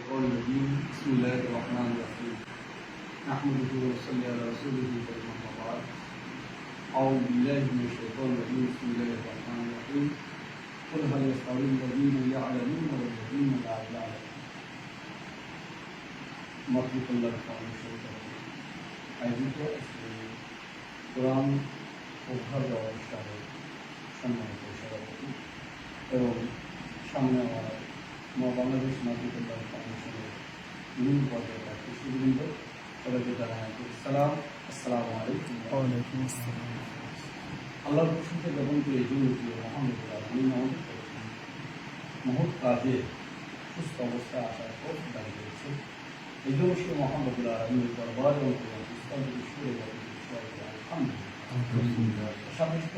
الشيطان الرجيم بسم الله الرحمن الرحيم نحمده ونصلي على رسوله الكريم أما بعد أعوذ بالله من الشيطان الرجيم بسم الله الرحمن الرحيم قل هل يستوي الذين يعلمون والذين لا يعلمون মাতৃকল্যাণ foundation আয়োজিত কোরআন উপহার দেওয়া অনুষ্ঠানে সম্মানিত সভাপতি এবং সামনে আমার বাংলাদেশ মাতৃকল্যাণ ফাউন্ডেশনের বিভিন্ন পর্যায়ে প্রার্থী সুবৃন্দ সবাইকে জানাই সালাম। আসসালামু আলাইকুম। আল্লাহর প্রশংসা জ্ঞাপন করে এই জন্য যে মহানবুল্লাহ আলামিন আমাদের মহৎ কাজে সুস্থ অবস্থায় আসার পর দাঁড়িয়ে রয়েছে। এই জন্য সে মহানবুল্লাহ আলামিনের দরবার এবং সাথে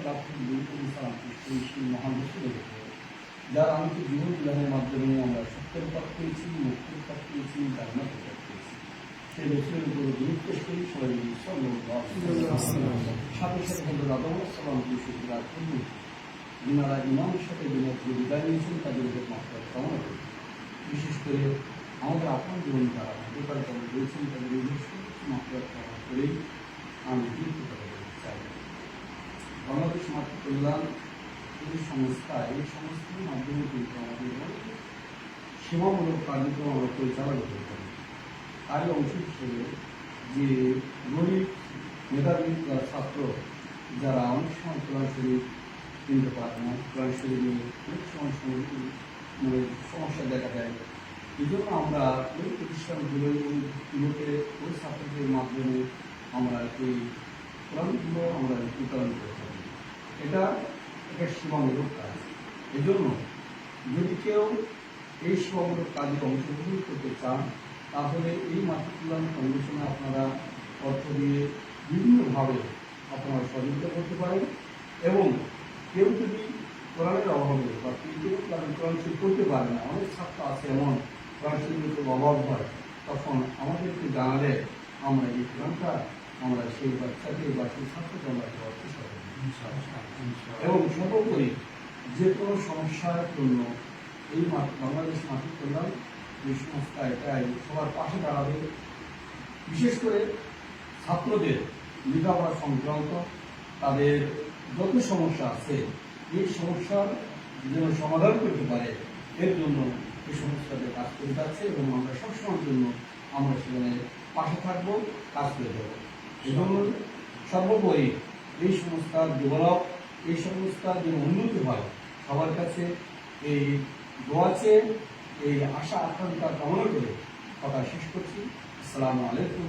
লাভ মহান রসুলের যার আন্তরিক জীবন বিলানের মাধ্যমে আমরা সত্যের পথ পেয়েছি, মুক্তির পথ পেয়েছি, জান্নাতের পথ পেয়েছি। সেই রসুলের উপরে গুরুত্ব সেই সবাই সাথে সাথে হজরত আদম সালাম যিনারা ইমামের সাথে বিদায় নিয়েছেন তাদের উপর মাত্রা কামনা করি। বিশেষ করে আমাদের আপনার জীবন তারা ব্যাপারে তারা রয়েছেন তাদের মাত্রা কামনা করেই আমি কিন্তু চাই। বাংলাদেশ মাতৃকল্যাণ এই সংস্থা এই সংস্থার মাধ্যমে কিন্তু আমাদের সেবামূলক কার্যক্রম আমরা পরিচালনা করতে পারি। তারই অংশ হিসেবে যে গরিব মেধাবী ছাত্র যারা অনেক সময় কোরআন শরীফ কিনতে পারে না, কোরআন শরীফ নিয়ে অনেক সময় মানে সমস্যা দেখা দেয়, এই জন্য আমরা ওই প্রতিষ্ঠানগুলোকে ওই ছাত্রদের মাধ্যমে আমরা এই কোরআনগুলো আমরা বিতরণ করে থাকি। এটা একটা সেবামূলক কাজ। এই জন্য যদি কেউ এই সেবামূলক কাজে অংশগ্রহণ করতে চান তাহলে এই মাতৃকল্যাণ ফাউন্ডেশনে আপনারা অর্থ দিয়ে বিভিন্নভাবে আপনারা সহযোগিতা করতে পারেন। এবং কেউ যদি কোরআনের অভাবে বা কেউ কোরআন শরীফ করতে পারে না, অনেক ছাত্র আছে এমন কোরআন শরীফের অভাব হয়, তখন আমাদেরকে জানালে আমরা এই কোরআনটা আমরা সেই বাচ্চাকে বা সেই ছাত্রকে আমরা অর্থ এবং সর্বোপরি যে কোনো সমস্যার জন্য এই বাংলাদেশ মাতৃকল্যাণ এই সংস্থা এটাই সবার পাশে দাঁড়াবে। বিশেষ করে ছাত্রদের লেখাপড়া সংক্রান্ত তাদের যত সমস্যা আছে এই সমস্যার যেন সমাধান করতে পারে এর জন্য এই সংস্থাতে কাজ করে যাচ্ছে এবং আমরা সবসময়ের জন্য আমরা সেখানে পাশে থাকবো, কাজ করে দেবো। এই জন্য সর্বোপরি এই সংস্থার ডেভেলপ, এই সংস্থার যেন উন্নতি হয় সবার কাছে এই দোয়াছে, এই আশা আকাঙ্ক্ষা কামনা করে কথা শেষ করছি। আসসালামু আলাইকুম।